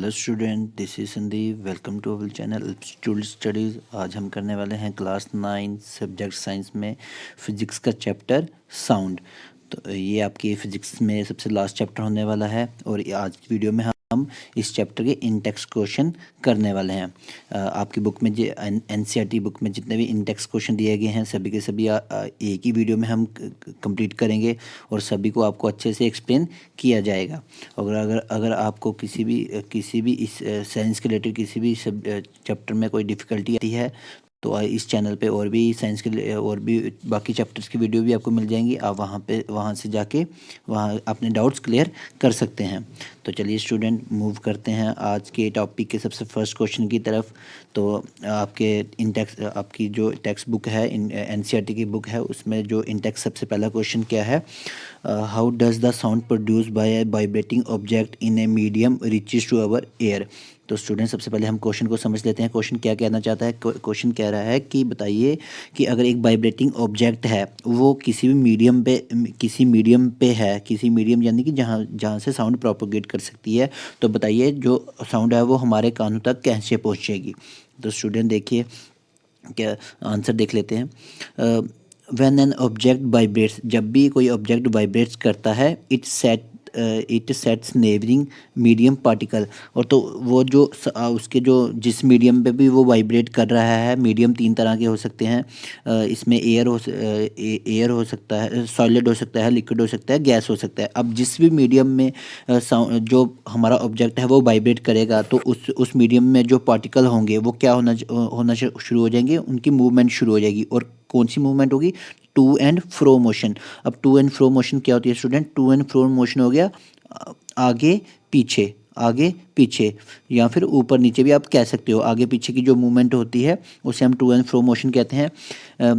Hello student, this is Sandeep. Welcome to our channel student studies. आज हम करने वाले हैं क्लास 9 सब्जेक्ट साइंस में फिज़िक्स का चैप्टर साउंड। तो ये आपकी फ़िज़िक्स में सबसे लास्ट चैप्टर होने वाला है और आज की वीडियो में हम इस चैप्टर के इन टेक्स्ट क्वेश्चन करने वाले हैं। आपकी बुक में जो एनसीईआरटी बुक में जितने भी इन टेक्स्ट क्वेश्चन दिए गए हैं सभी के सभी एक ही वीडियो में हम कंप्लीट करेंगे और सभी को आपको अच्छे से एक्सप्लेन किया जाएगा। और अगर आपको किसी भी इस साइंस के रिलेटेड किसी भी सब चैप्टर में कोई डिफ़िकल्टी आती है तो इस चैनल पे और भी साइंस के और भी बाकी चैप्टर्स की वीडियो भी आपको मिल जाएंगी। आप वहाँ से जाके वहाँ अपने डाउट्स क्लियर कर सकते हैं। तो चलिए स्टूडेंट, मूव करते हैं आज के टॉपिक के सबसे फर्स्ट क्वेश्चन की तरफ। तो आपकी जो टेक्स्ट बुक है एनसीईआरटी की बुक है उसमें जो इन टेक्स्ट सबसे पहला क्वेश्चन क्या है, how does the sound produce by a vibrating object in a medium reaches to our ear. तो स्टूडेंट, सबसे पहले हम क्वेश्चन को समझ लेते हैं। क्वेश्चन क्या कहना चाहता है? क्वेश्चन कह रहा है कि बताइए कि अगर एक वाइब्रेटिंग ऑब्जेक्ट है वो किसी मीडियम है, किसी मीडियम यानी कि जहाँ से साउंड प्रोपोगेट कर सकती है, तो बताइए जो साउंड है वो हमारे कानों तक कैसे पहुँचेगी। तो स्टूडेंट देखिए, क्या आंसर देख लेते हैं। व्हेन एन ऑब्जेक्ट वाइब्रेट्स, जब भी कोई ऑब्जेक्ट वाइब्रेट्स करता है, it sets neighbouring medium particle. और तो वो जो उसके जो जिस मीडियम पे भी वो वाइब्रेट कर रहा है, मीडियम तीन तरह के हो सकते हैं। इसमें एयर हो सकता है, सॉलिड हो सकता है, लिक्विड हो सकता है, गैस हो सकता है। अब जिस भी मीडियम में जो हमारा ऑब्जेक्ट है वो वाइब्रेट करेगा तो उस मीडियम में जो पार्टिकल होंगे वो क्या होना शुरू हो जाएंगे, उनकी मूवमेंट शुरू हो जाएगी। और कौन सी मूवमेंट होगी? To and fro motion. अब टू एंड फ्रो मोशन क्या होती है student? To and fro motion हो गया आगे पीछे या फिर ऊपर नीचे भी आप कह सकते हो। आगे पीछे की जो मूवमेंट होती है उसे हम टू एंड फ्रो मोशन कहते हैं।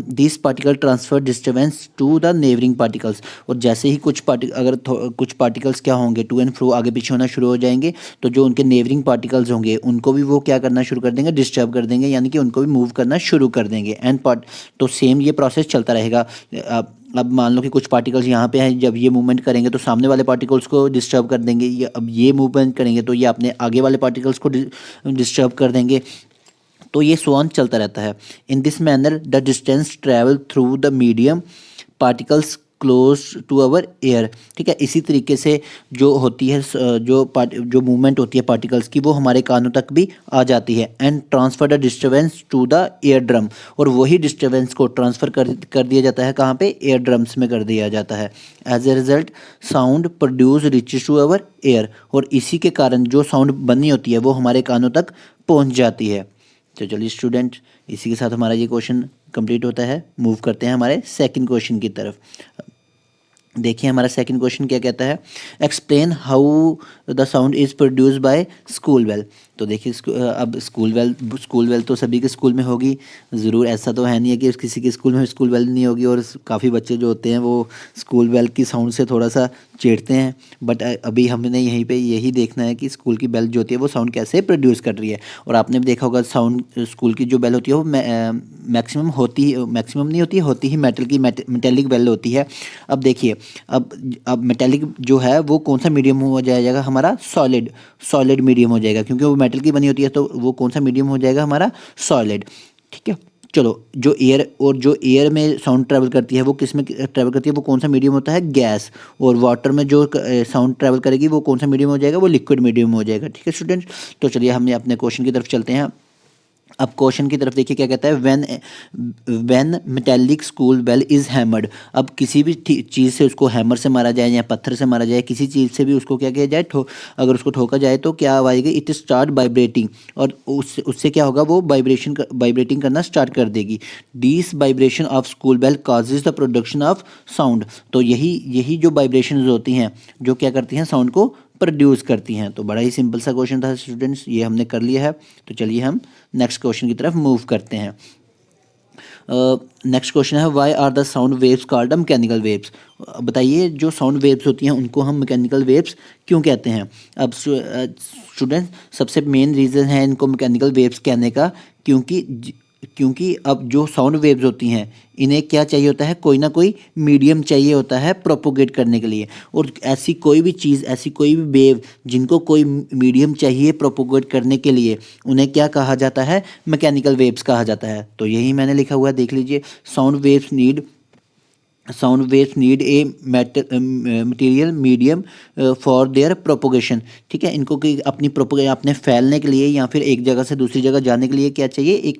This particle transfer disturbance to the neighbouring particles. और जैसे ही कुछ पार्टिकल्स क्या होंगे, टू एंड फ्रो आगे पीछे होना शुरू हो जाएंगे, तो जो उनके नेबरिंग पार्टिकल्स होंगे उनको भी वो क्या करना शुरू कर देंगे, डिस्टर्ब कर देंगे, यानी कि उनको भी मूव करना शुरू कर देंगे। तो सेम ये प्रोसेस चलता रहेगा। अब मान लो कि कुछ पार्टिकल्स यहाँ पे हैं, जब ये मूवमेंट करेंगे तो सामने वाले पार्टिकल्स को डिस्टर्ब कर देंगे। अब ये मूवमेंट करेंगे तो ये अपने आगे वाले पार्टिकल्स को डिस्टर्ब कर देंगे। तो ये सो ऑन चलता रहता है। In this manner the distance travel through the medium particles close to our ear. ठीक है, इसी तरीके से जो होती है जो मूवमेंट होती है पार्टिकल्स की वो हमारे कानों तक भी आ जाती है। And transfer the disturbance to the eardrum. और वही डिस्टर्बेंस को ट्रांसफ़र कर दिया जाता है कहाँ पे? एयर ड्रम्स में कर दिया जाता है। As a result sound produce reaches to our ear. और इसी के कारण जो साउंड बननी होती है वो हमारे कानों तक पहुँच जाती है। तो चलिए स्टूडेंट, इसी के साथ हमारा ये क्वेश्चन कंप्लीट होता है। मूव करते हैं हमारे सेकंड क्वेश्चन की तरफ। देखिए हमारा सेकंड क्वेश्चन क्या कहता है, explain how the sound is produce by school bell. तो देखिए अब स्कूल बेल तो सभी के स्कूल में होगी ज़रूर। ऐसा तो है नहीं है कि किसी के स्कूल में स्कूल बेल नहीं होगी। और काफ़ी बच्चे जो होते हैं वो स्कूल बेल की साउंड से थोड़ा सा चिढ़ते हैं। बट अभी हमने यहीं पे यही देखना है कि स्कूल की बेल जो होती है वो साउंड कैसे प्रोड्यूस कर रही है। और आपने भी देखा होगा साउंड स्कूल की जो बेल होती है वो मैक्सिमम नहीं होती है, होती ही मेटेलिक बेल होती है। अब देखिए, अब मेटेलिक जो है वो कौन सा मीडियम हो जाएगा हमारा? सॉलिड मीडियम हो जाएगा, क्योंकि वो मेटल की बनी होती है। तो वो कौन सा मीडियम हो जाएगा हमारा? सॉलिड। ठीक है, चलो जो एयर में साउंड ट्रैवल करती है वो किस में ट्रैवल करती है? वो कौन सा मीडियम होता है? गैस। और वाटर में जो साउंड ट्रैवल करेगी वो कौन सा मीडियम हो जाएगा? वो लिक्विड मीडियम हो जाएगा। ठीक है स्टूडेंट, तो चलिए हम अपने क्वेश्चन की तरफ चलते हैं। अब क्वेश्चन की तरफ देखिए क्या कहता है, when metallic school bell is hammered. अब किसी भी चीज़ से उसको हैमर से मारा जाए या पत्थर से मारा जाए, किसी चीज़ से भी उसको क्या किया जाए, अगर उसको ठोका जाए तो क्या आएगी? It start vibrating. और उससे क्या होगा? वो वाइब्रेटिंग करना स्टार्ट कर देगी। This vibration of school bell causes the production of sound. तो यही जो वाइब्रेशंस होती हैं जो क्या करती हैं? साउंड को प्रोड्यूस करती हैं। तो बड़ा ही सिंपल सा क्वेश्चन था स्टूडेंट्स, ये हमने कर लिया है। तो चलिए हम नेक्स्ट क्वेश्चन की तरफ मूव करते हैं। नेक्स्ट क्वेश्चन है, why are the sound waves called mechanical waves. बताइए जो साउंड वेव्स होती हैं उनको हम मैकेनिकल वेव्स क्यों कहते हैं? अब स्टूडेंट, सबसे मेन रीज़न है इनको मैकेनिकल वेव्स कहने का, क्योंकि क्योंकि अब जो साउंड वेव्स होती हैं इन्हें क्या चाहिए होता है, कोई ना कोई मीडियम चाहिए होता है प्रोपोगेट करने के लिए। और ऐसी कोई भी चीज़, ऐसी कोई भी वेव जिनको कोई मीडियम चाहिए प्रोपोगेट करने के लिए, उन्हें क्या कहा जाता है, मैकेनिकल वेव्स कहा जाता है। तो यही मैंने लिखा हुआ है, देख लीजिए। Sound waves need a material medium for their propagation. ठीक है, इनको कि अपने फैलने के लिए या फिर एक जगह से दूसरी जगह जाने के लिए क्या चाहिए,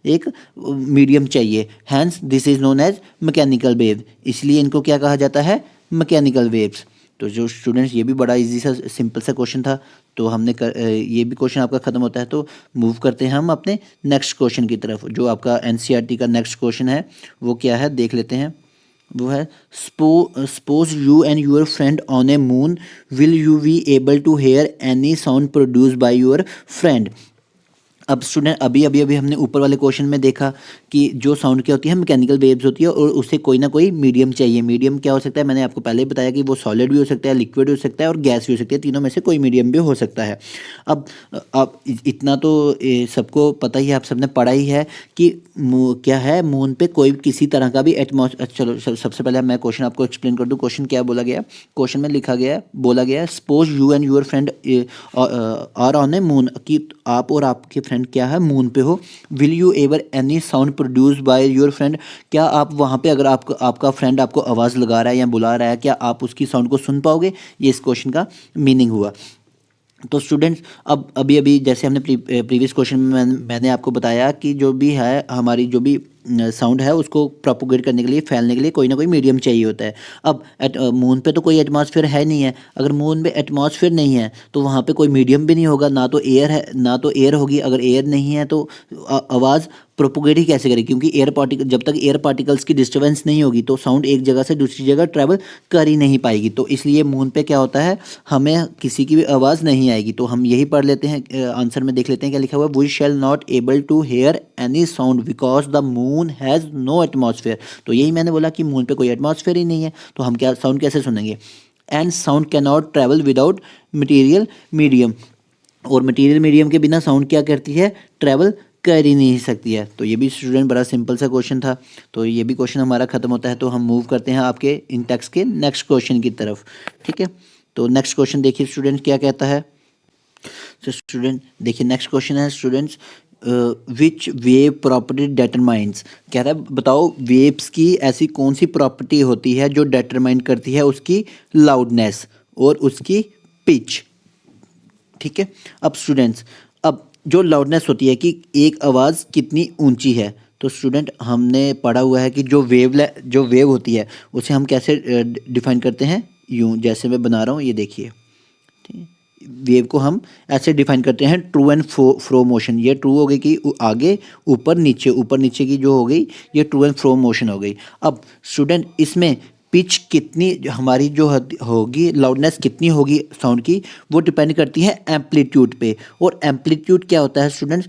एक मीडियम चाहिए। Hence this is known as mechanical wave, इसलिए इनको क्या कहा जाता है, मैकेनिकल वेव्स। तो जो स्टूडेंट्स, ये भी बड़ा इजी सा सिंपल सा क्वेश्चन था। तो ये भी क्वेश्चन आपका ख़त्म होता है। तो मूव करते हैं हम अपने नेक्स्ट क्वेश्चन की तरफ। जो आपका एनसीईआरटी का नेक्स्ट क्वेश्चन है वो क्या है, देख लेते हैं। वो है, suppose you and your friend on a moon, will you be able to hear any sound produce by your friend. अब स्टूडेंट, अभी हमने ऊपर वाले क्वेश्चन में देखा कि जो साउंड क्या होती है, मैकेनिकल वेव्स होती है, और उसे कोई ना कोई मीडियम चाहिए। मीडियम क्या हो सकता है, मैंने आपको पहले ही बताया कि वो सॉलिड भी हो सकता है, लिक्विड भी हो सकता है और गैस भी हो सकती है। तीनों में से कोई मीडियम भी हो सकता है। अब इतना तो सबको पता ही है, आप सबने पढ़ा ही है कि क्या है, मून पे कोई किसी तरह का भी एटमॉस्फेयर। चलो सबसे पहले मैं क्वेश्चन आपको एक्सप्लेन कर दूं। क्वेश्चन क्या बोला गया, क्वेश्चन में लिखा गया, बोला गया, suppose you and your friend are on a moon, कि आप और आपके फ्रेंड क्या है, मून पे हो। Will you ever any sound produce by your friend, क्या आप वहाँ पे, अगर आपका फ्रेंड आपको आवाज़ लगा रहा है या बुला रहा है, क्या आप उसकी साउंड को सुन पाओगे? ये इस क्वेश्चन का मीनिंग हुआ। तो स्टूडेंट्स, अब अभी जैसे हमने प्रीवियस क्वेश्चन में मैंने आपको बताया कि जो भी है, हमारी जो भी साउंड है, उसको प्रोपोगेट करने के लिए, फैलने के लिए कोई ना कोई मीडियम चाहिए होता है। अब मून पे तो कोई एटमॉस्फेयर है नहीं है। अगर मून पे एटमॉस्फेयर नहीं है तो वहाँ पे कोई मीडियम भी नहीं होगा, ना तो एयर है, ना तो एयर होगी। अगर एयर नहीं है तो आवाज़ प्रोपोगेट ही कैसे करेगी, क्योंकि जब तक एयर पार्टिकल्स की डिस्टर्बेंस नहीं होगी तो साउंड एक जगह से दूसरी जगह ट्रैवल कर ही नहीं पाएगी। तो इसलिए मून पे क्या होता है, हमें किसी की भी आवाज़ नहीं आएगी। तो हम यही पढ़ लेते हैं, आंसर में देख लेते हैं क्या लिखा हुआ है। We shall not able to hear any sound because the moon has no atmosphere. तो यही मैंने बोला कि मून पे कोई एटमॉस्फेयर ही नहीं है, तो हम क्या साउंड कैसे सुनेंगे। And sound can not travel without material medium, और मटीरियल मीडियम के बिना साउंड क्या करती है, ट्रैवल कर ही नहीं सकती है। तो ये भी स्टूडेंट बड़ा सिंपल सा क्वेश्चन था। तो ये भी क्वेश्चन हमारा खत्म होता है। तो हम मूव करते हैं आपके इन टेक्स्ट के नेक्स्ट क्वेश्चन की तरफ। ठीक है, तो नेक्स्ट क्वेश्चन देखिए स्टूडेंट क्या कहता है। तो स्टूडेंट देखिए, नेक्स्ट क्वेश्चन है स्टूडेंट्स, विच वेव प्रॉपर्टी डेटरमाइंस। कह रहा है, बताओ वेव्स की ऐसी कौन सी प्रॉपर्टी होती है जो डेटरमाइन करती है उसकी लाउडनेस और उसकी पिच। ठीक है, अब स्टूडेंट्स, अब जो लाउडनेस होती है कि एक आवाज़ कितनी ऊंची है। तो स्टूडेंट, हमने पढ़ा हुआ है कि जो वेव होती है उसे हम कैसे डिफाइन करते हैं, यूं जैसे मैं बना रहा हूँ, ये देखिए। ठीक है, वेव को हम ऐसे डिफाइन करते हैं, ट्रू एंड फ्रो मोशन। ये ट्रू हो गई कि आगे ऊपर नीचे की जो हो गई, ये ट्रू एंड फ्रो मोशन हो गई। अब स्टूडेंट, इसमें पिच कितनी हमारी जो होगी, लाउडनेस कितनी होगी साउंड की, वो डिपेंड करती है एम्पलीट्यूड पे। और एम्पलीट्यूड क्या होता है स्टूडेंट्स,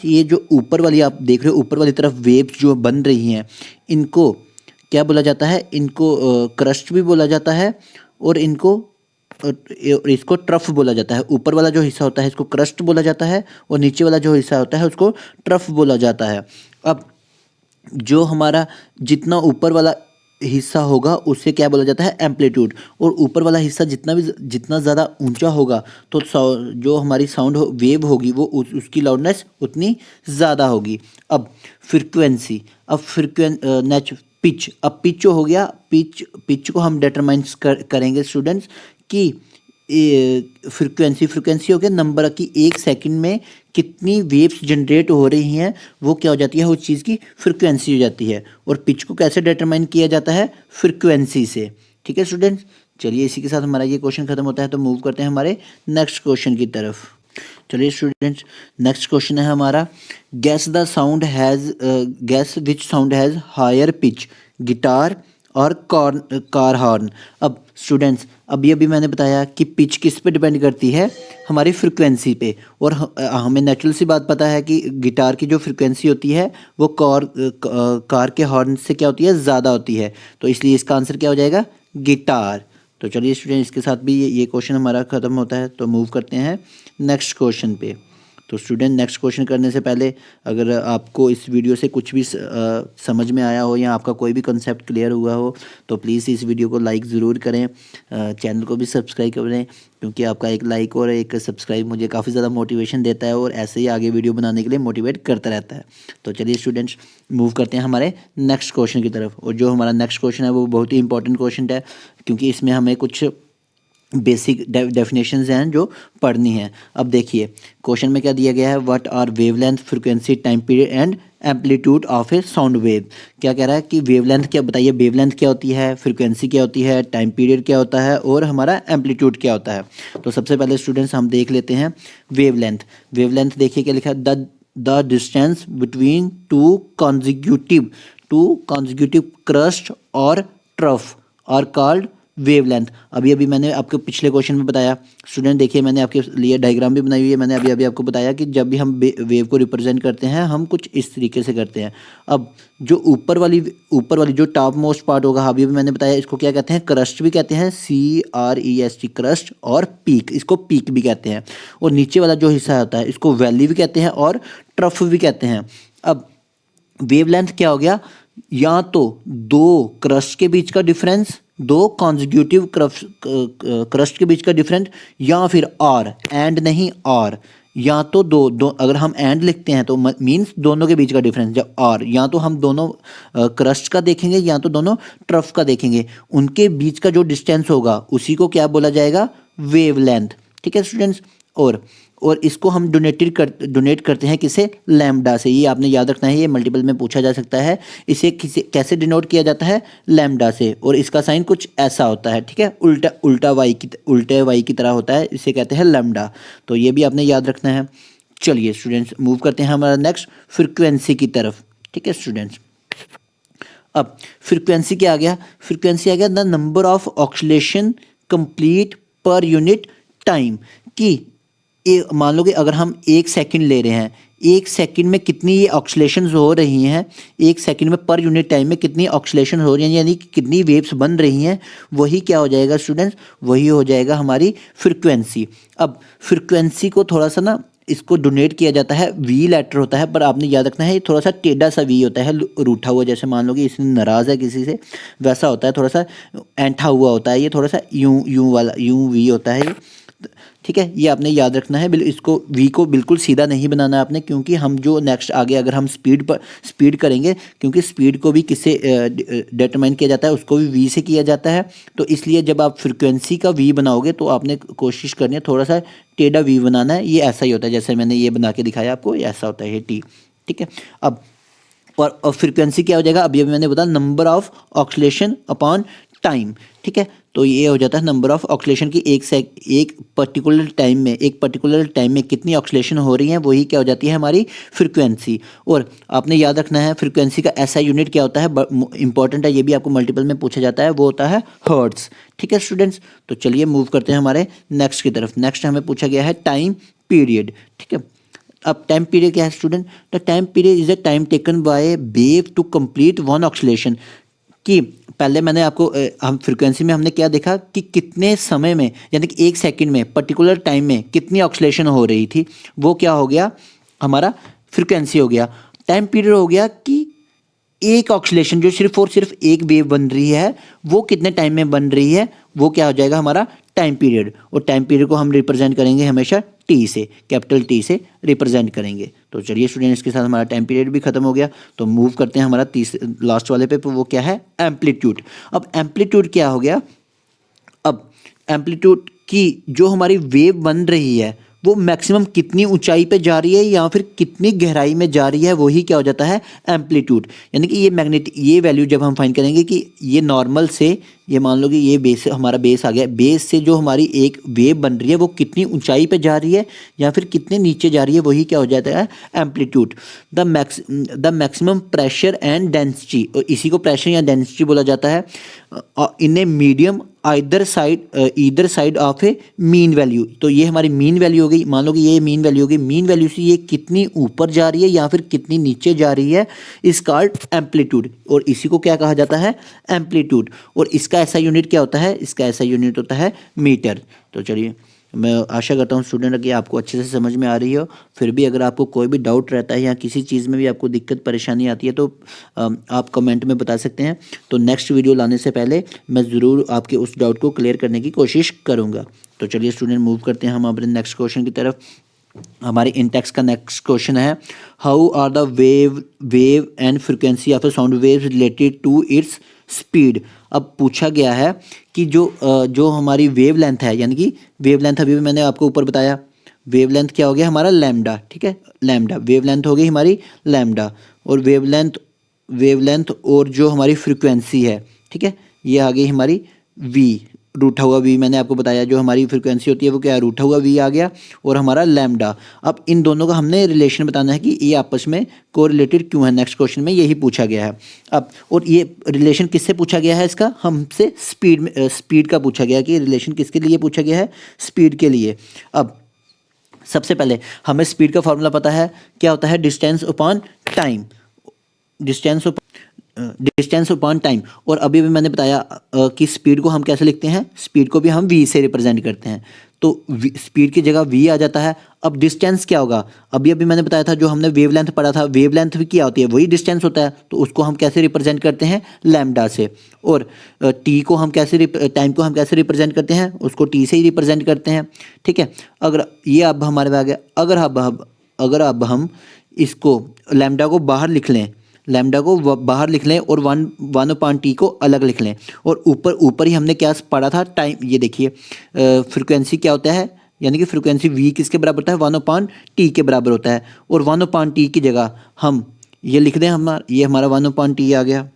ये जो ऊपर वाली आप देख रहे हो, ऊपर वाली तरफ वेव्स जो बन रही हैं, इनको क्या बोला जाता है, इनको क्रस्ट भी बोला जाता है, और इसको ट्रफ बोला जाता है। ऊपर वाला जो हिस्सा होता है इसको क्रस्ट बोला जाता है, और नीचे वाला जो हिस्सा होता है उसको ट्रफ बोला जाता है। अब जो हमारा जितना ऊपर वाला हिस्सा होगा उसे क्या बोला जाता है, एम्पलीट्यूड। और ऊपर वाला हिस्सा जितना ज़्यादा ऊंचा होगा तो जो हमारी साउंड वेव होगी वो उसकी लाउडनेस उतनी ज़्यादा होगी। अब फ्रिक्वेंसी, पिच। अब पिच जो हो गया, पिच को हम डिटरमाइन करेंगे स्टूडेंट्स कि फ्रिक्वेंसी हो गया नंबर की, एक सेकंड में कितनी वेव्स जनरेट हो रही हैं, वो क्या हो जाती है, उस चीज़ की फ्रिक्वेंसी हो जाती है। और पिच को कैसे डिटरमाइन किया जाता है, फ्रिक्वेंसी से। ठीक है स्टूडेंट्स, चलिए इसी के साथ हमारा ये क्वेश्चन खत्म होता है। तो मूव करते हैं हमारे नेक्स्ट क्वेश्चन की तरफ। चलिए स्टूडेंट्स, नेक्स्ट क्वेश्चन है हमारा, guess which sound has higher pitch, guitar और कार हॉर्न। अब स्टूडेंट्स, अभी मैंने बताया कि पिच किस पे डिपेंड करती है, हमारी फ्रिक्वेंसी पे। और हमें नेचुरल सी बात पता है कि गिटार की जो फ्रिक्वेंसी होती है वो कार के हॉर्न से क्या होती है, ज़्यादा होती है। तो इसलिए इसका आंसर क्या हो जाएगा, गिटार। तो चलिए स्टूडेंट, इसके साथ भी ये क्वेश्चन हमारा ख़त्म होता है। तो मूव करते हैं नेक्स्ट क्वेश्चन पे। तो स्टूडेंट नेक्स्ट क्वेश्चन करने से पहले अगर आपको इस वीडियो से कुछ भी समझ में आया हो या आपका कोई भी कंसेप्ट क्लियर हुआ हो तो प्लीज़ इस वीडियो को लाइक ज़रूर करें, चैनल को भी सब्सक्राइब करें, क्योंकि आपका एक लाइक और एक सब्सक्राइब मुझे काफ़ी ज़्यादा मोटिवेशन देता है और ऐसे ही आगे वीडियो बनाने के लिए मोटिवेट करता रहता है। तो चलिए स्टूडेंट्स मूव करते हैं हमारे नेक्स्ट क्वेश्चन की तरफ। और जो हमारा नेक्स्ट क्वेश्चन है वो बहुत ही इंपॉर्टेंट क्वेश्चन है, क्योंकि इसमें हमें कुछ बेसिक डेफिनेशंस हैं जो पढ़नी है। अब देखिए क्वेश्चन में क्या दिया गया है, what are wavelength, frequency, time period and amplitude of a sound wave. क्या कह रहा है कि वेवलेंथ क्या, बताइए वेवलेंथ क्या होती है, फ्रीक्वेंसी क्या होती है, टाइम पीरियड क्या होता है और हमारा एम्पलीट्यूड क्या होता है। तो सबसे पहले स्टूडेंट्स हम देख लेते हैं वेवलेंथ। वेवलेंथ देखिए क्या लिखा है, the distance between two consecutive crust और ट्रफ आर कॉल्ड वेवलेंथ। अभी अभी मैंने आपको पिछले क्वेश्चन में बताया स्टूडेंट, देखिए मैंने आपके लिए डायग्राम भी बनाई हुई है। मैंने अभी अभी आपको बताया कि जब भी हम वेव को रिप्रेजेंट करते हैं हम कुछ इस तरीके से करते हैं। अब जो ऊपर वाली जो टॉप मोस्ट पार्ट होगा, अभी भी मैंने बताया इसको क्या कहते हैं, क्रस्ट भी कहते हैं, CREST क्रस्ट, और पीक, इसको पीक भी कहते हैं। और नीचे वाला जो हिस्सा होता है इसको वैली भी कहते हैं और ट्रफ भी कहते हैं। अब वेवलेंथ क्या हो गया, या तो दो क्रस्ट के बीच का डिफरेंस, दो कॉन्जिक्यूटिव क्रस्ट के बीच का डिफरेंस, या फिर आर, एंड नहीं आर, या तो दो अगर हम एंड लिखते हैं तो मीन्स दोनों के बीच का डिफरेंस। जब आर, या तो हम दोनों क्रस्ट का देखेंगे या तो दोनों ट्रफ का देखेंगे, उनके बीच का जो डिस्टेंस होगा उसी को क्या बोला जाएगा, वेवलेंथ। ठीक है स्टूडेंट्स। और इसको हम डोनेट करते हैं किसे, लैम्डा से। ये आपने याद रखना है, ये मल्टीपल में पूछा जा सकता है। इसे कैसे डिनोट किया जाता है, लैम्डा से, और इसका साइन कुछ ऐसा होता है। ठीक है, उल्टे वाई की तरह होता है, इसे कहते हैं लैम्डा। तो ये भी आपने याद रखना है। चलिए स्टूडेंट्स मूव करते हैं हमारा नेक्स्ट फ्रीक्वेंसी की तरफ। ठीक है स्टूडेंट्स, अब फ्रीक्वेंसी क्या आ गया, फ्रीक्वेंसी आ गया the number of oscillation complete per unit time. कि मान लो कि अगर हम 1 सेकंड ले रहे हैं, 1 सेकंड में कितनी ये ऑक्सीलेशंस हो रही हैं, 1 सेकंड में पर यूनिट टाइम में कितनी ऑक्सीलेशन हो रही हैं, यानी कि कितनी वेव्स बन रही हैं, वही क्या हो जाएगा स्टूडेंट्स, वही हो जाएगा हमारी फ्रीक्वेंसी। अब फ्रीक्वेंसी को थोड़ा सा ना इसको डोनेट किया जाता है, वी लेटर होता है, पर आपने याद रखना है ये थोड़ा सा टेढ़ा सा वी होता है, रूठा हुआ। जैसे मान लो कि इसने नाराज़ है किसी से, वैसा होता है, थोड़ा सा ऐंठा हुआ होता है, ये थोड़ा सा यूं वाला यूं वी होता है ये। ठीक है, ये आपने याद रखना है। इसको वी को बिल्कुल सीधा नहीं बनाना है आपने, क्योंकि हम जो नेक्स्ट आगे अगर हम स्पीड करेंगे, क्योंकि स्पीड को भी किससे डिटरमाइन किया जाता है, उसको भी वी से किया जाता है। तो इसलिए जब आप फ्रीक्वेंसी का वी बनाओगे तो आपने कोशिश करनी है थोड़ा सा टेढ़ा वी बनाना है। ये ऐसा ही होता है, जैसे मैंने ये बना के दिखाया आपको, ये ऐसा होता है ये टी। ठीक है, अब और फ्रीक्वेंसी क्या हो जाएगा, अभी मैंने बताया number of oscillation upon time. ठीक है, तो ये हो जाता है नंबर ऑफ ऑक्सीलेशन की एक पर्टिकुलर टाइम में कितनी ऑक्सीलेशन हो रही है, वही क्या हो जाती है हमारी फ्रीक्वेंसी। और आपने याद रखना है फ्रीक्वेंसी का ऐसा यूनिट क्या होता है, इंपॉर्टेंट है, ये भी आपको मल्टीपल में पूछा जाता है, वो होता है हर्ट्ज। ठीक है स्टूडेंट्स, तो चलिए मूव करते हैं हमारे नेक्स्ट की तरफ। नेक्स्ट हमें पूछा गया है टाइम पीरियड। ठीक है, अब टाइम पीरियड क्या है student, the time period is a time taken by wave to complete one oscillation. कि पहले मैंने आपको हम फ्रीक्वेंसी में हमने क्या देखा कि कितने समय में, यानी कि 1 सेकंड में पर्टिकुलर टाइम में कितनी ऑक्सीलेशन हो रही थी, वो क्या हो गया हमारा फ्रीक्वेंसी हो गया। टाइम पीरियड हो गया कि एक ऑक्सीलेशन जो सिर्फ और सिर्फ एक वेव बन रही है वो कितने टाइम में बन रही है, वो क्या हो जाएगा हमारा टाइम पीरियड। और टाइम पीरियड को हम रिप्रेजेंट करेंगे हमेशा टी से, कैपिटल टी से रिप्रेजेंट करेंगे। तो चलिए स्टूडेंट, इसके साथ हमारा टाइम पीरियड भी खत्म हो गया। तो मूव करते हैं हमारा लास्ट वाले पे, वो क्या है, एम्पलीट्यूड। अब एम्पलीट्यूड क्या हो गया, अब एम्पलीट्यूड की जो हमारी वेव बन रही है वो मैक्सिमम कितनी ऊंचाई पे जा रही है या फिर कितनी गहराई में जा रही है, वही क्या हो जाता है एम्पलीट्यूड। यानी कि ये वैल्यू जब हम फाइंड करेंगे कि ये नॉर्मल से, ये मान लो कि ये बेस हमारा बेस आ गया, बेस से जो हमारी एक वेव बन रही है वो कितनी ऊंचाई पे जा रही है या फिर कितने नीचे जा रही है, वही क्या हो जाता है amplitude. The maximum pressure and density, और इसी को प्रेशर या डेंसिटी बोला जाता है, in a medium either side of a mean value. तो ये हमारी मीन वैल्यू हो गई, मान लो कि ये मीन वैल्यू हो गई, मीन वैल्यू से ये कितनी ऊपर जा रही है या फिर कितनी नीचे जा रही है, इस कॉल्ड एम्पलीट्यूड। और इसी को क्या कहा जाता है एम्पलीट्यूड। और इसका ऐसा यूनिट क्या होता है, इसका ऐसा यूनिट होता है मीटर। तो चलिए मैं आशा करता हूँ स्टूडेंट कि आपको अच्छे से समझ में आ रही हो। फिर भी अगर आपको कोई भी डाउट रहता है या किसी चीज़ में भी आपको दिक्कत परेशानी आती है तो आप कमेंट में बता सकते हैं। तो नेक्स्ट वीडियो लाने से पहले मैं ज़रूर आपके उस डाउट को क्लियर करने की कोशिश करूँगा। तो चलिए स्टूडेंट मूव करते हैं हम अपने नेक्स्ट क्वेश्चन की तरफ। हमारे इन टेक्स्ट का नेक्स्ट क्वेश्चन है, how are the wave and frequency of a sound wave related to its speed. अब पूछा गया है कि जो हमारी वेव लेंथ है, यानी कि वेव लेंथ अभी भी मैंने आपको ऊपर बताया, वेव लेंथ क्या हो गया हमारा लैम्डा, ठीक है, लैम्डा वेव लेंथ हो गई हमारी लैम्डा, और वेव लेंथ और जो हमारी फ्रिक्वेंसी है, ठीक है, ये आ गई हमारी वी, रूठा हुआ वी। मैंने आपको बताया जो हमारी फ्रिक्वेंसी होती है वो क्या है, रूठा हुआ वी आ गया, और हमारा लैम्डा। अब इन दोनों का हमने रिलेशन बताना है कि ये आपस में कोरिलेटेड क्यों है। नेक्स्ट क्वेश्चन में यही पूछा गया है। अब और ये रिलेशन किससे पूछा गया है, इसका हमसे स्पीड का पूछा गया कि रिलेशन किसके लिए पूछा गया है, स्पीड के लिए। अब सबसे पहले हमें स्पीड का फॉर्मूला पता है, क्या होता है, distance upon time, distance upon time. और अभी भी मैंने बताया कि स्पीड को हम कैसे लिखते हैं, स्पीड को भी हम वी से रिप्रेजेंट करते हैं, तो स्पीड की जगह वी आ जाता है। अब डिस्टेंस क्या होगा, अभी मैंने बताया था, जो हमने वेवलेंथ पढ़ा था, वेवलेंथ भी क्या होती है, वही डिस्टेंस होता है, तो उसको हम कैसे रिप्रेजेंट करते हैं, लैम्डा से। और टी को हम कैसे टाइम को हम कैसे रिप्रेजेंट करते हैं, उसको टी से ही रिप्रेजेंट करते हैं, ठीक है। अगर ये अब हमारे पास आ गया, अगर अब हम इसको लैम्डा को बाहर लिख लें, लैम्डा को बाहर लिख लें और वन अपॉन टी को अलग लिख लें, और ऊपर ही हमने क्या पढ़ा था, टाइम। ये देखिए फ्रिक्वेंसी क्या होता है, यानी कि फ्रिक्वेंसी वी किसके बराबर होता है, वन अपॉन टी के बराबर होता है। और वन अपॉन टी की जगह हम ये लिख दें, ये हमारा वन अपॉन टी आ गया,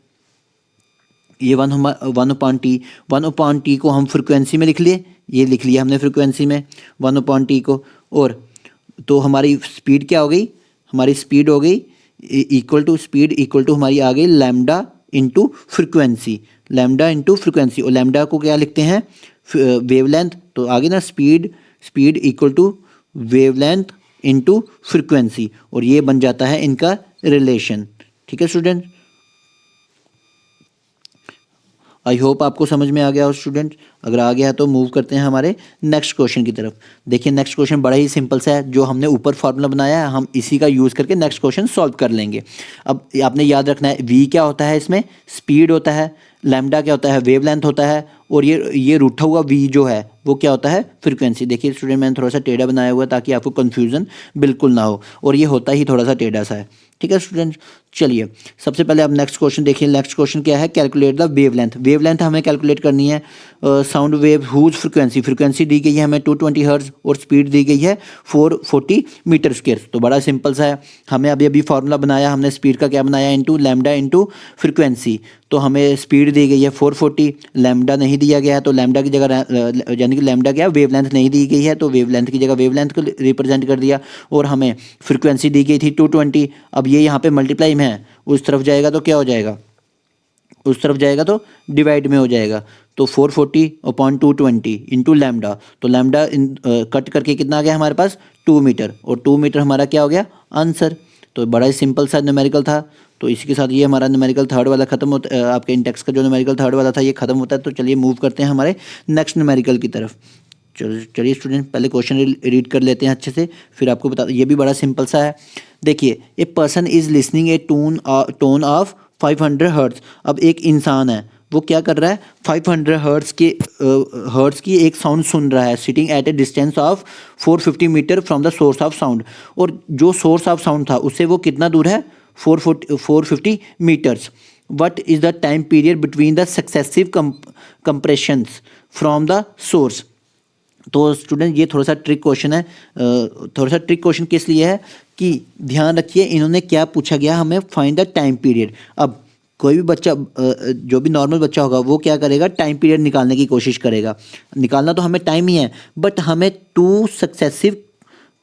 ये वन अपॉन टी को हम फ्रिक्वेंसी में लिख लिए, ये लिख लिया हमने फ्रिक्वेंसी में वन अपॉन टी को। और तो हमारी स्पीड क्या हो गई, हमारी स्पीड हो गई इक्वल टू हमारी आ गई lambda into frequency, lambda into frequency. और लैम्डा को क्या लिखते हैं, वेवलेंथ, तो आगे ना speed equal to wavelength into frequency, और ये बन जाता है इनका रिलेशन। ठीक है स्टूडेंट, आई होप आपको समझ में आ गया हो स्टूडेंट। अगर आ गया है तो मूव करते हैं हमारे नेक्स्ट क्वेश्चन की तरफ। देखिए नेक्स्ट क्वेश्चन बड़ा ही सिंपल सा है, जो हमने ऊपर फार्मूला बनाया है हम इसी का यूज़ करके नेक्स्ट क्वेश्चन सॉल्व कर लेंगे। अब आपने याद रखना है, वी क्या होता है, इसमें स्पीड होता है, लैम्डा क्या होता है, वेवलेंथ होता है, और ये रूठा हुआ वी जो है वो क्या होता है, फ्रीक्वेंसी। देखिए स्टूडेंट मैंने थोड़ा सा टेढ़ा बनाया हुआ है ताकि आपको कन्फ्यूज़न बिल्कुल ना हो, और ये होता ही थोड़ा सा टेढ़ा सा है। ठीक है स्टूडेंट, चलिए सबसे पहले आप नेक्स्ट क्वेश्चन देखिए। नेक्स्ट क्वेश्चन क्या है, कैलकुलेट द वेवलेंथ। वेवलेंथ हमें कैलकुलेट करनी है, साउंड वेव हुज फ्रीक्वेंसी दी गई है हमें 220 हर्ट्ज, और स्पीड दी गई है 440 मीटर स्क्वायर। तो बड़ा सिंपल सा है, हमें अभी फार्मूला बनाया हमने, स्पीड का क्या बनाया, इंटू लैम्डा इंटू फ्रिक्वेंसी। तो हमें स्पीड दी गई है 440, लैम्डा नहीं दिया गया है, तो लैम्डा की जगह यानी कि लैम्डा क्या, वेवलेंथ नहीं दी गई है, तो वेवलेंथ की जगह वेवलेंथ को रिप्रेजेंट कर दिया। और हमें फ्रिक्वेंसी दी गई थी 220, अब ये यहाँ पे मल्टीप्लाई में है, उस तरफ जाएगा तो क्या हो जाएगा, उस तरफ जाएगा तो डिवाइड में हो जाएगा, तो 440 अपॉन 220 इंटू लैम्डा। तो लैम्डा कट करके कितना आ गया हमारे पास, 2 मीटर, और 2 मीटर हमारा क्या हो गया, आंसर। तो बड़ा ही सिंपल सा न्यूमेरिकल था। तो इसी के साथ ये हमारा न्यूमेरिकल थर्ड वाला खत्म होता है, आपके इंडेक्स का जो न्यूमेरिकल थर्ड वाला था ये खत्म होता है। तो चलिए मूव करते हैं हमारे नेक्स्ट न्यूमेरिकल की तरफ। चलिए स्टूडेंट पहले क्वेश्चन रीड कर लेते हैं अच्छे से, फिर आपको बता, ये भी बड़ा सिंपल सा है। देखिए, a person is listening A tone of 500 hertz. अब एक इंसान है, वो क्या कर रहा है, 500 हर्ट्ज की एक साउंड सुन रहा है, sitting at a distance of 450 metre from the source of sound. और जो सोर्स ऑफ साउंड था उससे वो कितना दूर है, 450 metres. What is the time period between the successive compressions from the source. तो स्टूडेंट ये थोड़ा सा ट्रिक क्वेश्चन है, थोड़ा सा ट्रिक क्वेश्चन किस लिए है कि ध्यान रखिए इन्होंने क्या पूछा गया, हमें फाइंड द टाइम पीरियड। अब कोई भी बच्चा, जो भी नॉर्मल बच्चा होगा वो क्या करेगा, टाइम पीरियड निकालने की कोशिश करेगा। निकालना तो हमें टाइम ही है, बट हमें 2 सक्सेसिव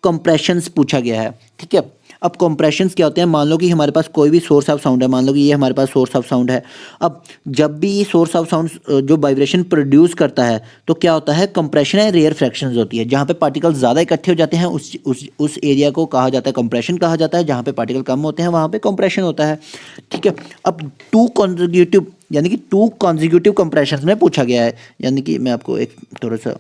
कंप्रेशंस पूछा गया है। ठीक है, अब कंप्रेशंस क्या होते हैं, मान लो कि हमारे पास कोई भी सोर्स ऑफ साउंड है, मान लो कि ये हमारे पास सोर्स ऑफ साउंड है। अब जब भी ये सोर्स ऑफ साउंड जो वाइब्रेशन प्रोड्यूस करता है तो क्या होता है, कंप्रेशन है, रेयर फ्रैक्शंस होती है। जहाँ पे पार्टिकल ज़्यादा इकट्ठे हो जाते हैं उस एरिया को कहा जाता है कंप्रेशन कहा जाता है, जहाँ पे पार्टिकल कम होते हैं वहाँ पे कंप्रेशन होता है। ठीक है, अब 2 कॉन्जिक्यूटिव यानी कि 2 कॉन्जिक्यूटिव कंप्रेशंस में पूछा गया है, यानी कि मैं आपको एक थोड़ा सा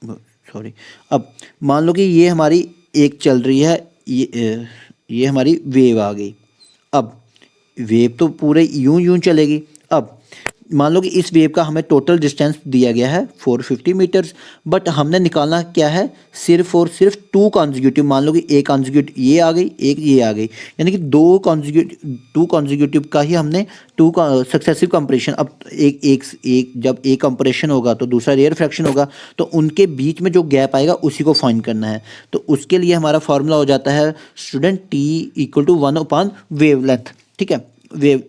सॉरी। अब मान लो कि ये हमारी एक चल रही है, ये हमारी वेव आ गई। अब वेव तो पूरे यूं यूं चलेगी। अब मान लो कि इस वेव का हमें टोटल डिस्टेंस दिया गया है 450 मीटर्स, बट हमने निकालना क्या है, सिर्फ और सिर्फ टू कॉन्जिक्यूटिव। मान लो कि एक कॉन्जिक्यूटिव ये आ गई, एक ये आ गई, यानी कि टू कॉन्जिक्यूटिव का ही हमने टू सक्सेसिव कंप्रेशन। अब एक जब एक कंप्रेशन होगा तो दूसरा रेयर फ्रैक्शन होगा, तो उनके बीच में जो गैप आएगा उसी को फाइंड करना है। तो उसके लिए हमारा फॉर्मूला हो जाता है student, T equal to 1 wavelength. ठीक है, वेव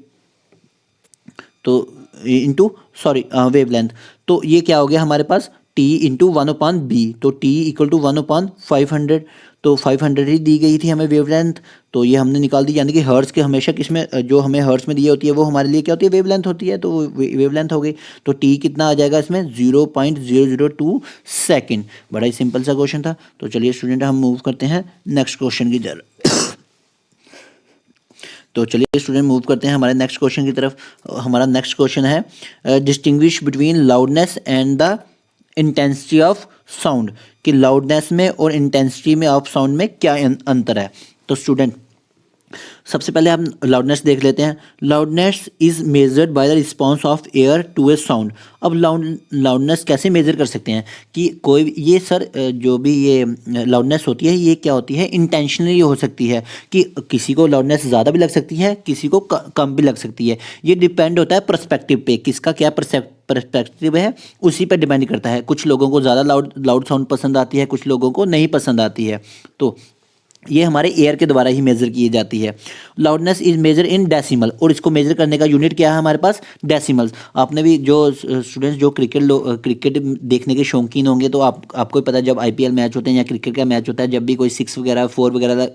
तो इंटू सॉरी वेव लेंथ। तो ये क्या हो गया हमारे पास, t इंटू 1/b। तो t इक्वल टू 1/500। तो 500 ही दी गई थी हमें वेव लेंथ, तो ये हमने निकाल दी। यानी कि हर्ट्स के हमेशा किसमें, जो हमें हर्ट्स में दी होती है वो हमारे लिए क्या होती है, वेव लेंथ होती है। तो वेव लेंथ हो गई। तो t कितना आ जाएगा इसमें, 0.002 सेकेंड। बड़ा ही सिंपल सा क्वेश्चन था। तो चलिए स्टूडेंट हम मूव करते हैं नेक्स्ट क्वेश्चन की तरफ। तो चलिए स्टूडेंट मूव करते हैं हमारे नेक्स्ट क्वेश्चन की तरफ। हमारा नेक्स्ट क्वेश्चन है distinguish between loudness and the intensity of sound, कि लाउडनेस में और इंटेंसिटी में ऑफ साउंड में क्या अंतर है। तो स्टूडेंट सबसे पहले हम लाउडनेस देख लेते हैं। Loudness is measured by the response of ear to a sound. अब लाउडनेस कैसे मेजर कर सकते हैं कि कोई ये सर जो भी ये लाउडनेस होती है ये क्या होती है, इंटेंशनली हो सकती है कि किसी को लाउडनेस ज़्यादा भी लग सकती है, किसी को कम भी लग सकती है। ये डिपेंड होता है पर्सपेक्टिव पे, किसका क्या पर्सपेक्टिव है उसी पर डिपेंड करता है। कुछ लोगों को ज़्यादा लाउड साउंड पसंद आती है, कुछ लोगों को नहीं पसंद आती है। तो ये हमारे एयर के द्वारा ही मेजर की जाती है। Loudness is measure in decimal, और इसको मेजर करने का यूनिट क्या है हमारे पास, डेसिमल्स। आपने भी जो स्टूडेंट्स जो क्रिकेट देखने के शौकीन होंगे तो आपको पता है जब आईपीएल मैच होते हैं या क्रिकेट का मैच होता है, जब भी कोई 6 वगैरह 4 वगैरह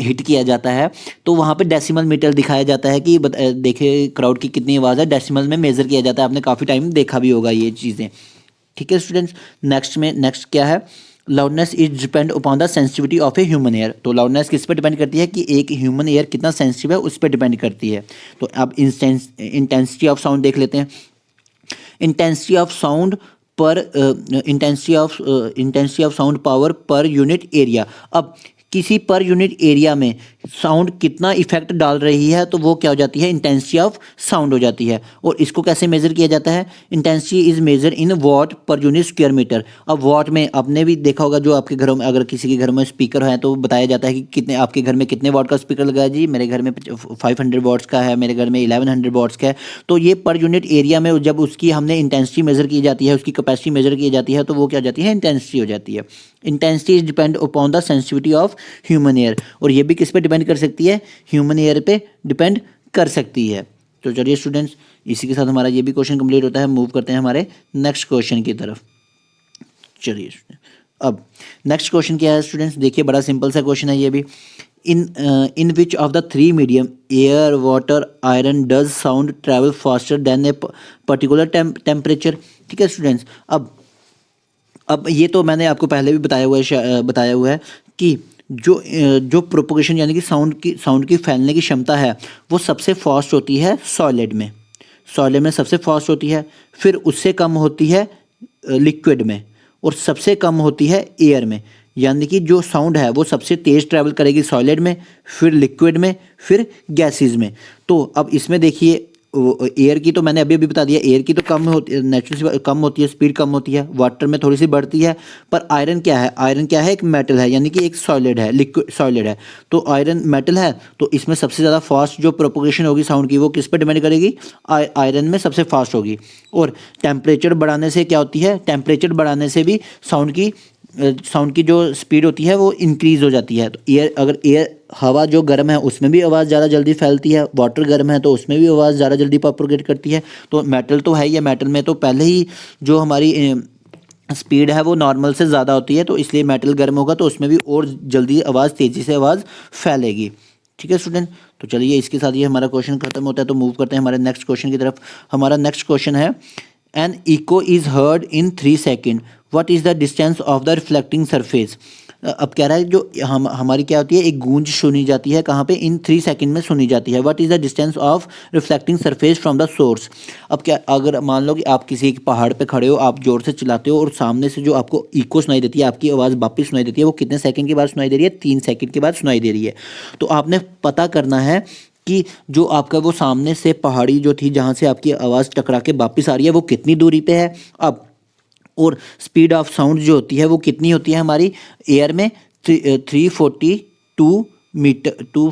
हिट किया जाता है तो वहाँ पे डेसिमल मीटर दिखाया जाता है कि देखिए क्राउड की कितनी आवाज़ है, डेसिमल में मेजर किया जाता है। आपने काफ़ी टाइम देखा भी होगा ये चीज़ें। ठीक है स्टूडेंट्स, नेक्स्ट क्या है, loudness is depend upon the sensitivity of a human air. तो लाउडनेस किस पर डिपेंड करती है कि एक ह्यूमन एयर कितना सेंसिटिव है उस पर डिपेंड करती है। तो अब इंटेंसिटी ऑफ साउंड देख लेते हैं। इंटेंसिटी ऑफ साउंड पर intensity of sound power per unit area. अब किसी पर यूनिट एरिया में साउंड कितना इफेक्ट डाल रही है तो वो क्या हो जाती है, इंटेंसिटी ऑफ साउंड हो जाती है। और इसको कैसे मेजर किया जाता है, intensity is measure in watt per unit square metre. अब वॉट में आपने भी देखा होगा, जो आपके घरों में अगर किसी के घर में स्पीकर है तो बताया जाता है कि कितने आपके घर में कितने वॉट का स्पीकर लगा है। जी मेरे घर में 500 वॉट्स का है, मेरे घर में 1100 वॉट्स का है। तो ये पर यूनिट एरिया में जब उसकी हमने इंटेंसिटी मेजर की जाती है, उसकी कैपेसिटी मेजर की जाती है, तो वो क्या हो जाती है, इंटेंसिटी हो जाती है। Intensity is depend upon the sensitivity of human air. और ये भी किस पे डिपेंड कर सकती है, ह्यूमन एयर पे डिपेंड कर सकती है। तो चलिए स्टूडेंट्स इसी के साथ हमारा ये भी क्वेश्चन कंप्लीट होता है। मूव करते हैं हमारे नेक्स्ट क्वेश्चन की तरफ। चलिए अब नेक्स्ट क्वेश्चन क्या है स्टूडेंट्स, देखिए बड़ा सिंपल सा क्वेश्चन है ये भी। In which of the 3 medium air water iron does sound travel faster than a particular temperature. ठीक है स्टूडेंट्स, अब ये तो मैंने आपको पहले भी बताया हुआ है कि जो प्रोपोगेशन यानी कि साउंड की फैलने की क्षमता है वो सबसे फास्ट होती है सॉलिड में सबसे फास्ट होती है, फिर उससे कम होती है लिक्विड में, और सबसे कम होती है एयर में। यानी कि जो साउंड है वो सबसे तेज़ ट्रैवल करेगी सॉलिड में, फिर लिक्विड में, फिर गैसेस में। तो अब इसमें देखिए एयर की तो मैंने अभी बता दिया, एयर की तो कम होती है, नेचुरल कम होती है, स्पीड कम होती है, वाटर में थोड़ी सी बढ़ती है। पर आयरन क्या है, एक मेटल है, यानी कि एक सॉलिड है, लिक्विड सॉलिड है। तो आयरन मेटल है, तो इसमें सबसे ज़्यादा फास्ट जो प्रोपोगेशन होगी साउंड की वो किस पर डिपेंड करेगी, आयरन में सबसे फास्ट होगी। और टेम्परेचर बढ़ाने से क्या होती है, टेम्परेचर बढ़ाने से भी साउंड की जो स्पीड होती है वो इंक्रीज़ हो जाती है। तो एयर हवा जो गर्म है उसमें भी आवाज़ ज़्यादा जल्दी फैलती है, वाटर गर्म है तो उसमें भी आवाज़ ज़्यादा जल्दी प्रोपोगेट करती है। तो मेटल तो है ही है, मेटल में तो पहले ही जो हमारी स्पीड है वो नॉर्मल से ज़्यादा होती है, तो इसलिए मेटल गर्म होगा तो उसमें भी और जल्दी तेज़ी से आवाज़ फैलेगी। ठीक है स्टूडेंट, तो चलिए इसके साथ ये हमारा क्वेश्चन खत्म होता है। तो मूव करते हैं हमारे नेक्स्ट क्वेश्चन की तरफ। हमारा नेक्स्ट क्वेश्चन है, an echo is heard in 3 second, what is the distance of the reflecting surface. अब कह रहा है जो हमारी क्या होती है, एक गूंज सुनी जाती है कहाँ पे, इन 3 सेकंड में सुनी जाती है। What is the distance of reflecting surface from the source. अब क्या, अगर मान लो कि आप किसी एक पहाड़ पे खड़े हो, आप जोर से चिल्लाते हो और सामने से जो आपको इको सुनाई देती है, आपकी आवाज़ वापस सुनाई देती है, वो कितने सेकंड के बाद सुनाई दे रही है, 3 सेकंड के बाद सुनाई दे रही है। तो आपने पता करना है कि जो आपका वो सामने से पहाड़ी जो थी जहाँ से आपकी आवाज़ टकरा के वापस आ रही है वो कितनी दूरी पे है। अब और स्पीड ऑफ साउंड जो होती है वो कितनी होती है हमारी एयर में, 342 मीटर, 2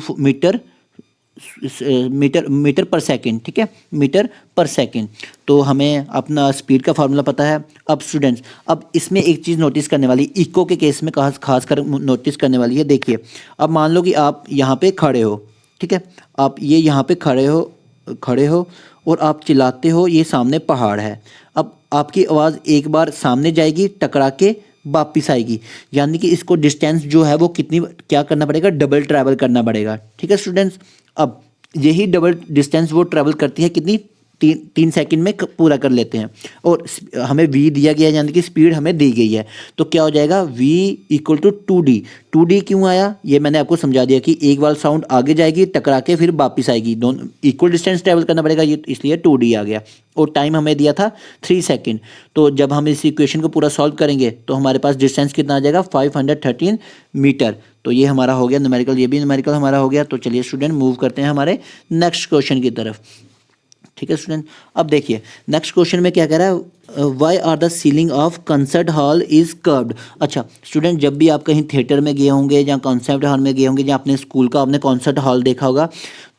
मीटर पर सेकंड, ठीक है, मीटर पर सेकंड। तो हमें अपना स्पीड का फार्मूला पता है। अब स्टूडेंट्स, अब इसमें एक चीज़ नोटिस करने वाली, इको के केस में खास कर नोटिस करने वाली है। देखिए, अब मान लो कि आप यहाँ पे खड़े हो, ठीक है, आप ये यहाँ पे खड़े हो और आप चिल्लाते हो, ये सामने पहाड़ है। अब आपकी आवाज़ एक बार सामने जाएगी, टकरा के वापिस आएगी, यानी कि इसको डिस्टेंस जो है वो कितनी, क्या करना पड़ेगा, डबल ट्रैवल करना पड़ेगा, ठीक है स्टूडेंट्स। अब यही डबल डिस्टेंस वो ट्रैवल करती है कितनी, 3 सेकंड में पूरा कर लेते हैं। और हमें v दिया गया है, यानी कि स्पीड हमें दी गई है। तो क्या हो जाएगा, v equal to 2d। 2d क्यों आया, ये मैंने आपको समझा दिया कि एक बार साउंड आगे जाएगी, टकरा के फिर वापस आएगी, दोनों इक्वल डिस्टेंस ट्रैवल करना पड़ेगा, ये इसलिए 2d आ गया। और टाइम हमें दिया था 3 सेकंड। तो जब हम इस इक्वेशन को पूरा सॉल्व करेंगे तो हमारे पास डिस्टेंस कितना आ जाएगा, 513 मीटर। तो ये हमारा हो गया न्यूमेरिकल, ये भी न्यूमेरिकल हमारा हो गया। तो चलिए स्टूडेंट मूव करते हैं हमारे नेक्स्ट क्वेश्चन की तरफ, ठीक है स्टूडेंट। अब देखिए नेक्स्ट क्वेश्चन में क्या कह रहा है, why are the ceiling of concert hall is curved. अच्छा स्टूडेंट, जब भी आप कहीं थिएटर में गए होंगे या कॉन्सर्ट हॉल में गए होंगे, या अपने स्कूल का आपने कॉन्सर्ट हॉल देखा होगा,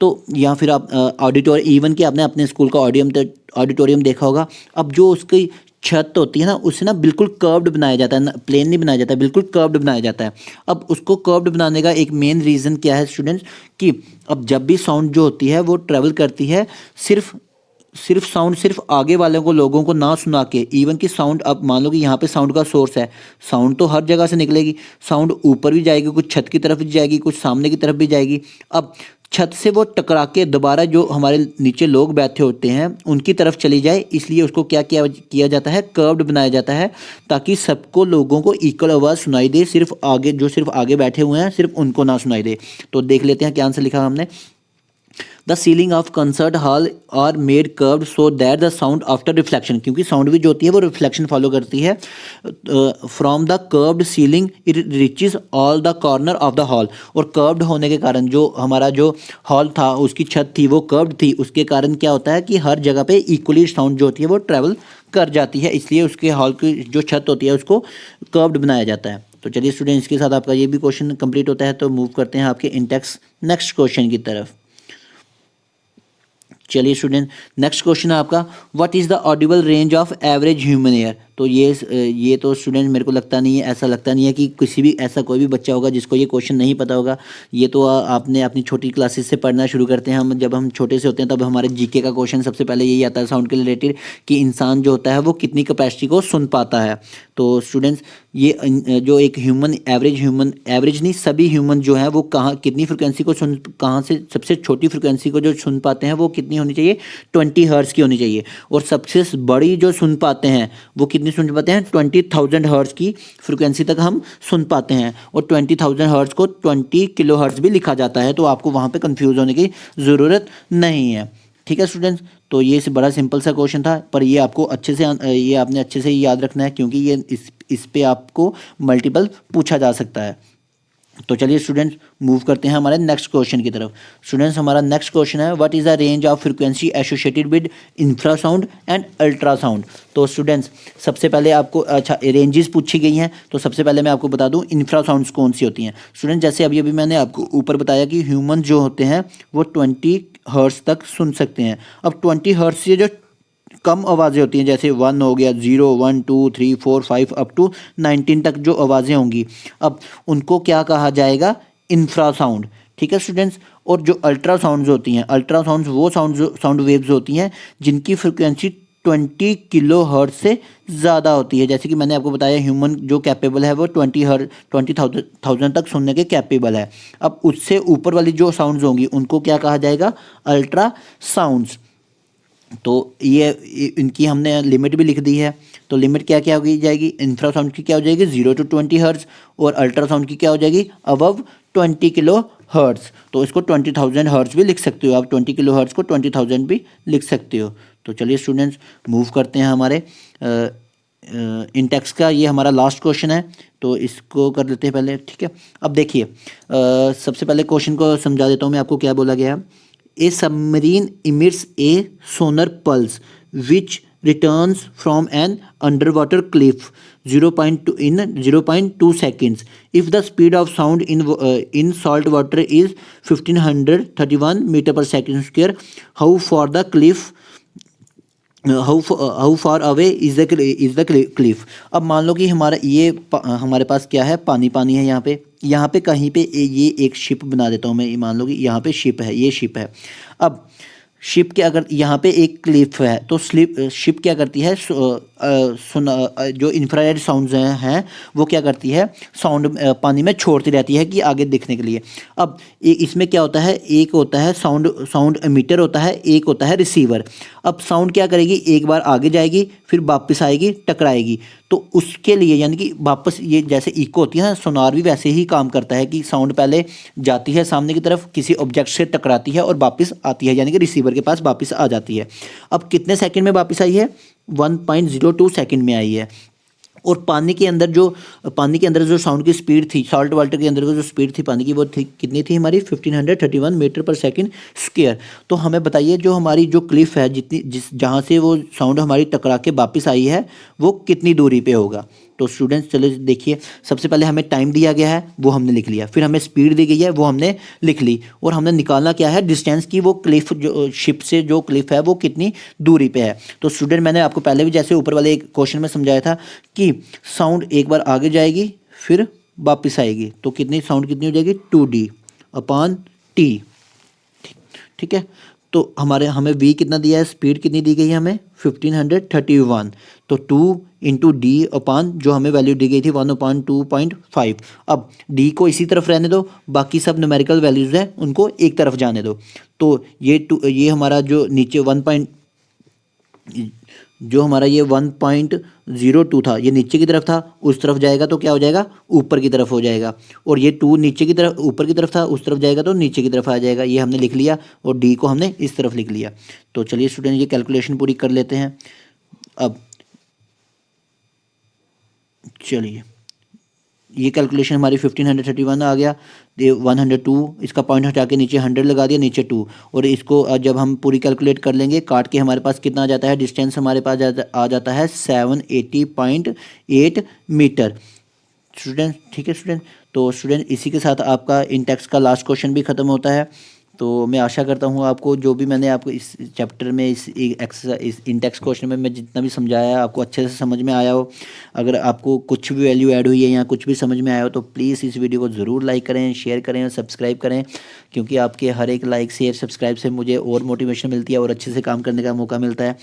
तो या फिर आप ऑडिटोरियम, इवन कि आपने अपने स्कूल का ऑडिटोरियम देखा होगा। अब जो उसकी छत होती है ना, उसे ना बिल्कुल कर्व्ड बनाया जाता है, ना प्लेन नहीं बनाया जाता, बिल्कुल कर्व्ड बनाया जाता है। अब उसको कर्व्ड बनाने का एक मेन रीज़न क्या है स्टूडेंट्स, कि अब जब भी साउंड जो होती है वो ट्रेवल करती है, सिर्फ साउंड सिर्फ आगे वाले को, लोगों को ना सुना के, इवन कि साउंड, अब मान लो कि यहाँ पे साउंड का सोर्स है, साउंड तो हर जगह से निकलेगी, साउंड ऊपर भी जाएगी, कुछ छत की तरफ भी जाएगी, कुछ सामने की तरफ भी जाएगी। अब छत से वो टकरा के दोबारा जो हमारे नीचे लोग बैठे होते हैं उनकी तरफ चली जाए, इसलिए उसको क्या किया जाता है, कर्व्ड बनाया जाता है, ताकि सबको, लोगों को इक्वल आवाज़ सुनाई दे, सिर्फ आगे बैठे हुए हैं सिर्फ उनको ना सुनाई दे। तो देख लेते हैं क्या आंसर लिखा हमने। The ceiling of concert hall are made curved so that the sound after reflection, क्योंकि साउंड भी जो होती है वो रिफ्लेक्शन फॉलो करती है, from the curved ceiling it reaches all the corner of the hall. और कर्व्ड होने के कारण जो हमारा जो हॉल था, उसकी छत थी वो कर्व्ड थी, उसके कारण क्या होता है कि हर जगह पे इक्वली साउंड जो होती है वो ट्रैवल कर जाती है, इसलिए उसके हॉल की जो छत होती है उसको कर्व्ड बनाया जाता है। तो चलिए स्टूडेंट, इसके साथ आपका ये भी क्वेश्चन कंप्लीट होता है। तो मूव करते हैं आपके इंटेक्स नेक्स्ट क्वेश्चन की तरफ। चलिए स्टूडेंट, नेक्स्ट क्वेश्चन है आपका, what is the Audible range of average human air. तो ये तो स्टूडेंट मेरे को लगता नहीं है, ऐसा लगता नहीं है कि किसी भी ऐसा कोई भी बच्चा होगा जिसको ये क्वेश्चन नहीं पता होगा। ये तो आपने अपनी छोटी क्लासेस से पढ़ना शुरू करते हैं हम, जब हम छोटे से होते हैं तब हमारे जीके का क्वेश्चन सबसे पहले यही आता है साउंड के रिलेटेड, कि इंसान जो होता है वो कितनी कैपेसिटी को सुन पाता है। तो स्टूडेंट्स, ये जो एक एवरेज नहीं, सभी ह्यूमन जो है वो कितनी फ्रिक्वेंसी को कहाँ से सबसे छोटी फ्रिक्वेंसी को जो सुन पाते हैं वो कितनी होनी चाहिए, 20 हर्ट्ज़ की होनी चाहिए। और सबसे बड़ी जो सुन पाते हैं वो कितनी सुन पाते हैं, 20,000 हर्ट्ज़ की फ्रिक्वेंसी तक हम सुन पाते हैं। और 20,000 हर्ट्ज़ को 20 किलो हर्ट्ज़ भी लिखा जाता है, तो आपको वहाँ पे कंफ्यूज होने की ज़रूरत नहीं है, ठीक है स्टूडेंट्स। तो ये बड़ा सिंपल सा क्वेश्चन था, पर ये आपको ये आपने अच्छे से याद रखना है, क्योंकि ये इस पे आपको मल्टीपल पूछा जा सकता है। तो चलिए स्टूडेंट्स, मूव करते हैं हमारे नेक्स्ट क्वेश्चन की तरफ। स्टूडेंट्स, हमारा नेक्स्ट क्वेश्चन है, what is the range of frequency associated with infrasound and ultrasound. तो स्टूडेंट्स, सबसे पहले आपको रेंजेस पूछी गई हैं, तो सबसे पहले मैं आपको बता दूं इंफ्रासाउंड्स कौन सी होती हैं। स्टूडेंट, जैसे अभी मैंने आपको ऊपर बताया कि ह्यूमन जो होते हैं वो 20 हर्ट्ज़ तक सुन सकते हैं। अब 20 हर्ट्ज़ से जो कम आवाज़ें होती हैं, जैसे 1 हो गया, 0, 1, 2, 3, 4, 5 अप टू 19 तक जो आवाज़ें होंगी, अब उनको क्या कहा जाएगा, इंफ्रासाउंड, ठीक है स्टूडेंट्स। और जो अल्ट्रासाउंड्स होती हैं, अल्ट्रासाउंड्स वो साउंड वेव्स होती हैं जिनकी फ्रिक्वेंसी 20 किलो हर्ट्ज़ से ज़्यादा होती है। जैसे कि मैंने आपको बताया, ह्यूमन जो कैपेबल है वो 20,000 तक सुनने के कैपेबल है। अब उससे ऊपर वाली जो साउंड्स होंगी उनको क्या कहा जाएगा, अल्ट्रा साउंड्स। तो ये इनकी हमने लिमिट भी लिख दी है। तो लिमिट क्या क्या होगी जाएगी, इंफ्रासाउंड की क्या हो जाएगी 0 to 20 हर्ट्ज़, और अल्ट्रासाउंड की क्या हो जाएगी अबव 20 किलो हर्ट्ज़। तो इसको 20,000 हर्ट्ज़ भी लिख सकते हो आप, 20 किलो हर्ट्ज़ को 20,000 भी लिख सकते हो। तो चलिए स्टूडेंट्स मूव करते हैं हमारे इंटेक्स का, ये हमारा लास्ट क्वेश्चन है, तो इसको कर लेते हैं पहले, ठीक है। अब देखिए सबसे पहले क्वेश्चन को समझा देता हूँ मैं आपको क्या बोला गया है। A submarine emits a sonar pulse which returns from an underwater cliff 0.2 seconds. If the speed of sound in salt water is 1531 meter per second square, how far the cliff how far away is the Cliff. अब मान लो कि हमारा ये हमारे पास क्या है, पानी पानी है यहाँ पे कहीं पे ये एक शिप बना देता हूँ मैं, मान लो कि यहाँ पे शिप है, ये शिप है। अब शिप के अगर यहाँ पे एक क्लिफ है तो शिप क्या करती है, जो इंफ्रारेड साउंड्स हैं वो क्या करती है, साउंड पानी में छोड़ती रहती है कि आगे दिखने के लिए। अब इसमें क्या होता है, एक होता है साउंड एमिटर होता है, एक होता है रिसीवर। अब साउंड क्या करेगी, एक बार आगे जाएगी फिर वापस आएगी टकराएगी, तो उसके लिए यानी कि वापस ये जैसे इको होती है ना, सोनार भी वैसे ही काम करता है कि साउंड पहले जाती है सामने की तरफ, किसी ऑब्जेक्ट से टकराती है और वापस आती है, यानी कि रिसीवर के पास वापस आ जाती है। अब कितने सेकंड में वापस आई है, 1.02 सेकंड में आई है। और पानी के अंदर जो साउंड की स्पीड थी, सॉल्ट वाटर के अंदर जो स्पीड थी पानी की, वो थी कितनी थी हमारी 1531 मीटर पर सेकंड स्क्वायर। तो हमें बताइए जो हमारी जो क्लिफ है जहाँ से वो साउंड हमारी टकरा के वापस आई है वो कितनी दूरी पे होगा। तो स्टूडेंट्स चलो देखिए, सबसे पहले हमें टाइम दिया गया है वो हमने लिख लिया, फिर हमें स्पीड दी गई है वो हमने लिख ली, और हमने निकालना क्या है डिस्टेंस की, वो क्लिफ जो शिप से जो क्लिफ है वो कितनी दूरी पे है। तो स्टूडेंट मैंने आपको पहले भी जैसे ऊपर वाले एक क्वेश्चन में समझाया था कि साउंड एक बार आगे जाएगी फिर वापस आएगी, तो कितनी साउंड कितनी हो जाएगी 2D/T, ठीक है। तो हमें v कितना दिया है, स्पीड कितनी दी गई है हमें 1531, तो 2 × D/, जो हमें वैल्यू दी गई थी 1/2.5। अब d को इसी तरफ रहने दो, बाकी सब न्यूमेरिकल वैल्यूज़ है उनको एक तरफ जाने दो। तो ये हमारा जो नीचे जो हमारा ये 1.02 था, ये नीचे की तरफ था, उस तरफ जाएगा तो क्या हो जाएगा ऊपर की तरफ हो जाएगा, और ये 2 नीचे की तरफ ऊपर की तरफ था, उस तरफ जाएगा तो नीचे की तरफ आ जाएगा। ये हमने लिख लिया और डी को हमने इस तरफ लिख लिया। तो चलिए स्टूडेंट ये कैलकुलेशन पूरी कर लेते हैं। अब चलिए ये कैलकुलेशन हमारी 1531 आ गया, 102 इसका पॉइंट हटा के नीचे 100 लगा दिया, नीचे 2, और इसको जब हम पूरी कैलकुलेट कर लेंगे काट के हमारे पास कितना आ जाता है, डिस्टेंस हमारे पास आ जाता है 780.8 मीटर। स्टूडेंट ठीक है स्टूडेंट, तो स्टूडेंट इसी के साथ आपका इंटेक्स का लास्ट क्वेश्चन भी ख़त्म होता है। तो मैं आशा करता हूँ आपको जो भी मैंने आपको इस चैप्टर में इस इंटेक्स क्वेश्चन में मैं जितना भी समझाया है आपको अच्छे से समझ में आया हो। अगर आपको कुछ भी वैल्यू ऐड हुई है या कुछ भी समझ में आया हो तो प्लीज़ इस वीडियो को ज़रूर लाइक करें, शेयर करें और सब्सक्राइब करें, क्योंकि आपके हर एक लाइक शेयर सब्सक्राइब से मुझे और मोटिवेशन मिलती है और अच्छे से काम करने का मौका मिलता है।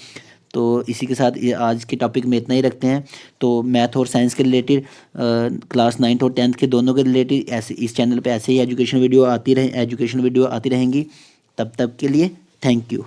तो इसी के साथ आज के टॉपिक में इतना ही रखते हैं। तो मैथ और साइंस के रिलेटेड क्लास 9th और 10th के दोनों के रिलेटेड ऐसे इस चैनल पे ऐसे ही एजुकेशन वीडियो आती रहेंगी। तब तक के लिए थैंक यू।